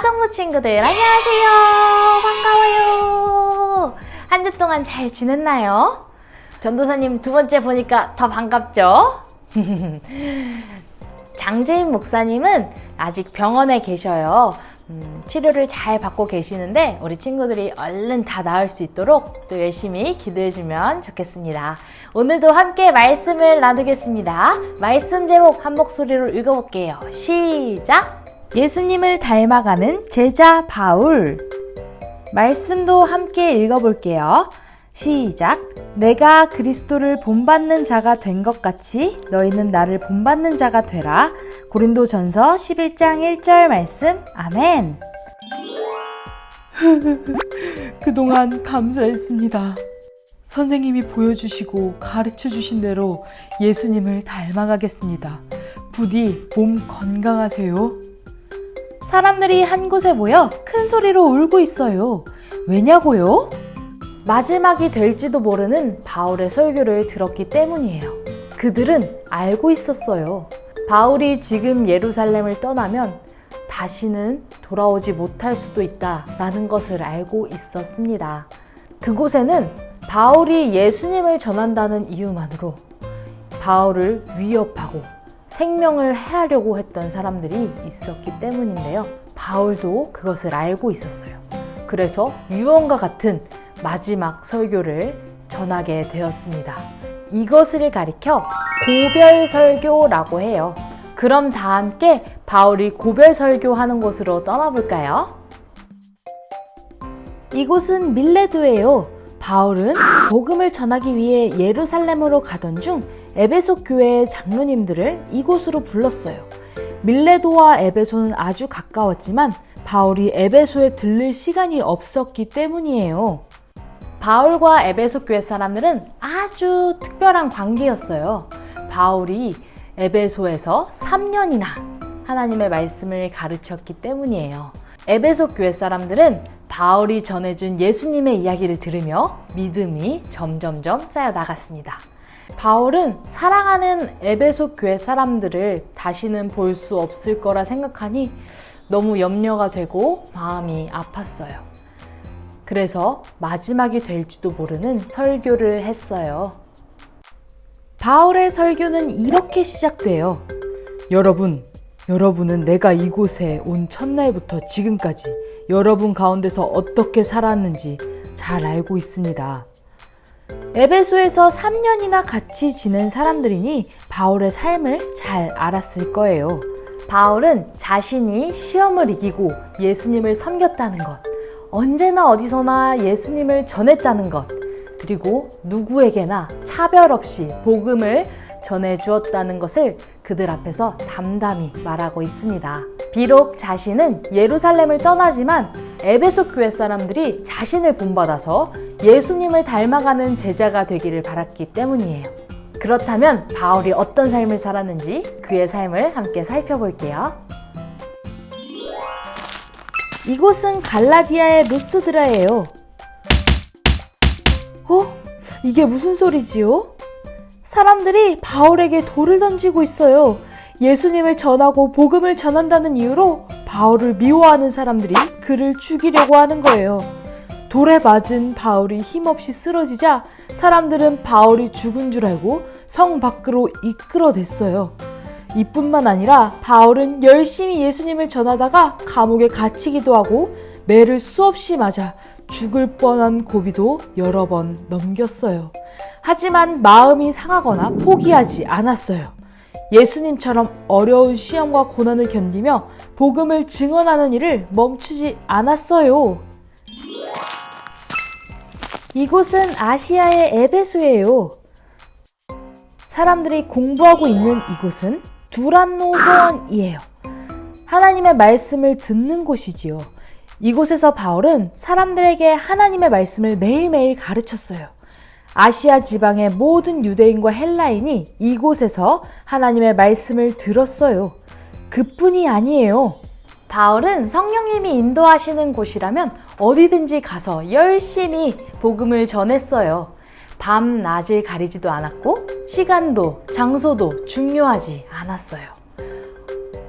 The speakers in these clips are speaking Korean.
아동부 친구들 안녕하세요. 반가워요. 한 주 동안 잘 지냈나요? 전도사님 두 번째 보니까 더 반갑죠? 장재인 목사님은 아직 병원에 계셔요. 치료를 잘 받고 계시는데 우리 친구들이 얼른 다 나을 수 있도록 또 열심히 기도해주면 좋겠습니다. 오늘도 함께 말씀을 나누겠습니다. 말씀 제목 한 목소리로 읽어볼게요. 시작! 예수님을 닮아가는 제자 바울. 말씀도 함께 읽어볼게요. 시작! 내가 그리스도를 본받는 자가 된 것 같이 너희는 나를 본받는 자가 되라. 고린도전서 11장 1절 말씀. 아멘. 그동안 감사했습니다. 선생님이 보여주시고 가르쳐주신 대로 예수님을 닮아가겠습니다. 부디 몸 건강하세요. 사람들이 한 곳에 모여 큰 소리로 울고 있어요. 왜냐고요? 마지막이 될지도 모르는 바울의 설교를 들었기 때문이에요. 그들은 알고 있었어요. 바울이 지금 예루살렘을 떠나면 다시는 돌아오지 못할 수도 있다라는 것을 알고 있었습니다. 그곳에는 바울이 예수님을 전한다는 이유만으로 바울을 위협하고 생명을 해하려고 했던 사람들이 있었기 때문인데요. 바울도 그것을 알고 있었어요. 그래서 유언과 같은 마지막 설교를 전하게 되었습니다. 이것을 가리켜 고별 설교라고 해요. 그럼 다 함께 바울이 고별 설교하는 곳으로 떠나볼까요? 이곳은 밀레도예요. 바울은 복음을 전하기 위해 예루살렘으로 가던 중 에베소 교회의 장로님들을 이곳으로 불렀어요. 밀레도와 에베소는 아주 가까웠지만 바울이 에베소에 들를 시간이 없었기 때문이에요. 바울과 에베소 교회 사람들은 아주 특별한 관계였어요. 바울이 에베소에서 3년이나 하나님의 말씀을 가르쳤기 때문이에요. 에베소 교회 사람들은 바울이 전해준 예수님의 이야기를 들으며 믿음이 점점점 쌓여 나갔습니다. 바울은 사랑하는 에베소 교회 사람들을 다시는 볼 수 없을 거라 생각하니 너무 염려가 되고 마음이 아팠어요. 그래서 마지막이 될지도 모르는 설교를 했어요. 바울의 설교는 이렇게 시작돼요. 여러분은 내가 이곳에 온 첫날부터 지금까지 여러분 가운데서 어떻게 살았는지 잘 알고 있습니다. 에베소에서 3년이나 같이 지낸 사람들이니 바울의 삶을 잘 알았을 거예요. 바울은 자신이 시험을 이기고 예수님을 섬겼다는 것, 언제나 어디서나 예수님을 전했다는 것, 그리고 누구에게나 차별 없이 복음을 전해주었다는 것을 그들 앞에서 담담히 말하고 있습니다. 비록 자신은 예루살렘을 떠나지만 에베소 교회 사람들이 자신을 본받아서 예수님을 닮아가는 제자가 되기를 바랐기 때문이에요. 그렇다면 바울이 어떤 삶을 살았는지 그의 삶을 함께 살펴볼게요. 이곳은 갈라디아의 루스드라예요. 이게 무슨 소리지요? 사람들이 바울에게 돌을 던지고 있어요. 예수님을 전하고 복음을 전한다는 이유로 바울을 미워하는 사람들이 그를 죽이려고 하는 거예요. 돌에 맞은 바울이 힘없이 쓰러지자 사람들은 바울이 죽은 줄 알고 성 밖으로 이끌어냈어요. 이뿐만 아니라 바울은 열심히 예수님을 전하다가 감옥에 갇히기도 하고 매를 수없이 맞아 죽을 뻔한 고비도 여러 번 넘겼어요. 하지만 마음이 상하거나 포기하지 않았어요. 예수님처럼 어려운 시험과 고난을 견디며 복음을 증언하는 일을 멈추지 않았어요. 이곳은 아시아의 에베소예요. 사람들이 공부하고 있는 이곳은 두란노 서원이에요. 하나님의 말씀을 듣는 곳이지요. 이곳에서 바울은 사람들에게 하나님의 말씀을 매일매일 가르쳤어요. 아시아 지방의 모든 유대인과 헬라인이 이곳에서 하나님의 말씀을 들었어요. 그뿐이 아니에요. 바울은 성령님이 인도하시는 곳이라면 어디든지 가서 열심히 복음을 전했어요. 밤, 낮을 가리지도 않았고 시간도 장소도 중요하지 않았어요.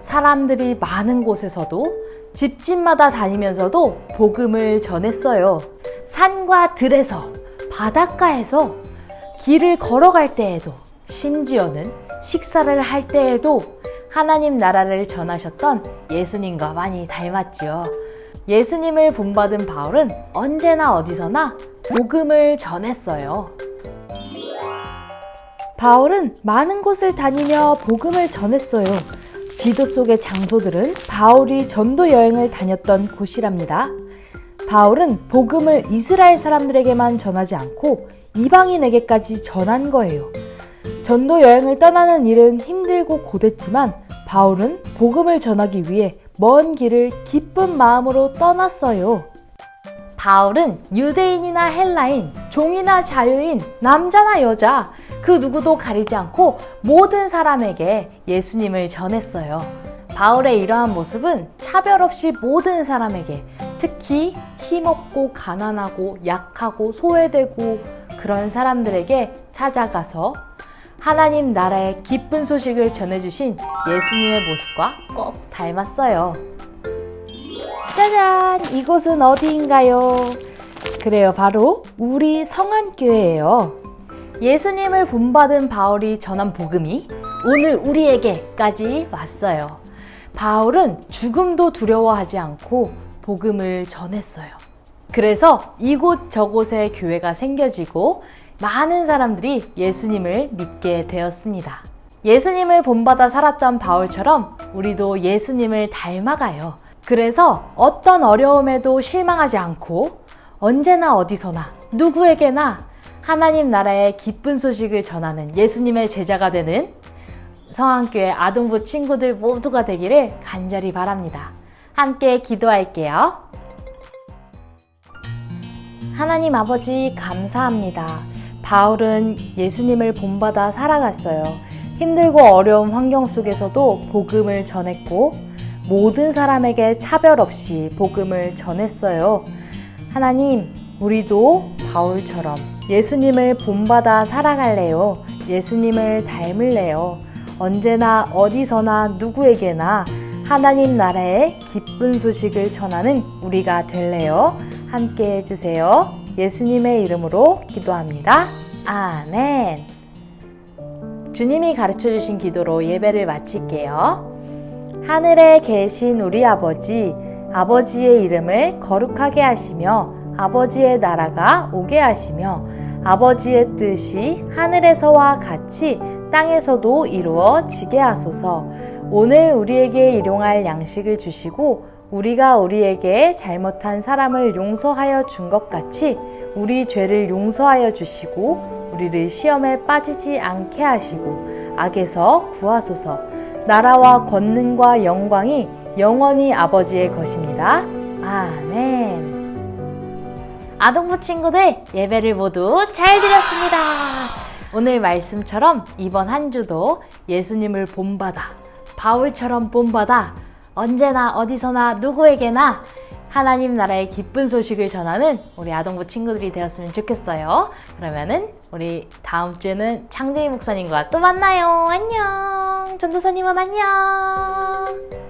사람들이 많은 곳에서도 집집마다 다니면서도 복음을 전했어요. 산과 들에서, 바닷가에서, 길을 걸어갈 때에도, 심지어는 식사를 할 때에도 하나님 나라를 전하셨던 예수님과 많이 닮았죠. 예수님을 본받은 바울은 언제나 어디서나 복음을 전했어요. 바울은 많은 곳을 다니며 복음을 전했어요. 지도 속의 장소들은 바울이 전도 여행을 다녔던 곳이랍니다. 바울은 복음을 이스라엘 사람들에게만 전하지 않고 이방인에게까지 전한 거예요. 전도 여행을 떠나는 일은 힘들고 고됐지만 바울은 복음을 전하기 위해 먼 길을 기쁜 마음으로 떠났어요. 바울은 유대인이나 헬라인, 종이나 자유인, 남자나 여자, 그 누구도 가리지 않고 모든 사람에게 예수님을 전했어요. 바울의 이러한 모습은 차별 없이 모든 사람에게, 특히 힘없고 가난하고 약하고 소외되고 그런 사람들에게 찾아가서 하나님 나라의 기쁜 소식을 전해주신 예수님의 모습과 꼭 닮았어요. 짜잔! 이곳은 어디인가요? 그래요, 바로 우리 성안교회예요. 예수님을 본받은 바울이 전한 복음이 오늘 우리에게까지 왔어요. 바울은 죽음도 두려워하지 않고 복음을 전했어요. 그래서 이곳 저곳에 교회가 생겨지고 많은 사람들이 예수님을 믿게 되었습니다. 예수님을 본받아 살았던 바울처럼 우리도 예수님을 닮아가요. 그래서 어떤 어려움에도 실망하지 않고 언제나 어디서나 누구에게나 하나님 나라의 기쁜 소식을 전하는 예수님의 제자가 되는 성안교회 아동부 친구들 모두가 되기를 간절히 바랍니다. 함께 기도할게요. 하나님 아버지 감사합니다. 바울은 예수님을 본받아 살아갔어요. 힘들고 어려운 환경 속에서도 복음을 전했고 모든 사람에게 차별 없이 복음을 전했어요. 하나님, 우리도 바울처럼 예수님을 본받아 살아갈래요. 예수님을 닮을래요. 언제나 어디서나 누구에게나 하나님 나라의 기쁜 소식을 전하는 우리가 될래요. 함께 해주세요. 예수님의 이름으로 기도합니다. 아멘. 주님이 가르쳐주신 기도로 예배를 마칠게요. 하늘에 계신 우리 아버지, 아버지의 이름을 거룩하게 하시며 아버지의 나라가 오게 하시며 아버지의 뜻이 하늘에서와 같이 땅에서도 이루어지게 하소서. 오늘 우리에게 일용할 양식을 주시고 우리가 우리에게 잘못한 사람을 용서하여 준 것 같이 우리 죄를 용서하여 주시고 우리를 시험에 빠지지 않게 하시고 악에서 구하소서. 나라와 권능과 영광이 영원히 아버지의 것입니다. 아멘. 아동부 친구들, 예배를 모두 잘 드렸습니다. 오늘 말씀처럼 이번 한 주도 예수님을 본받아, 바울처럼 본받아 언제나 어디서나 누구에게나 하나님 나라의 기쁜 소식을 전하는 우리 아동부 친구들이 되었으면 좋겠어요. 그러면은 우리 다음 주에는 창재희 목사님과 또 만나요. 안녕. 전도사님은 안녕.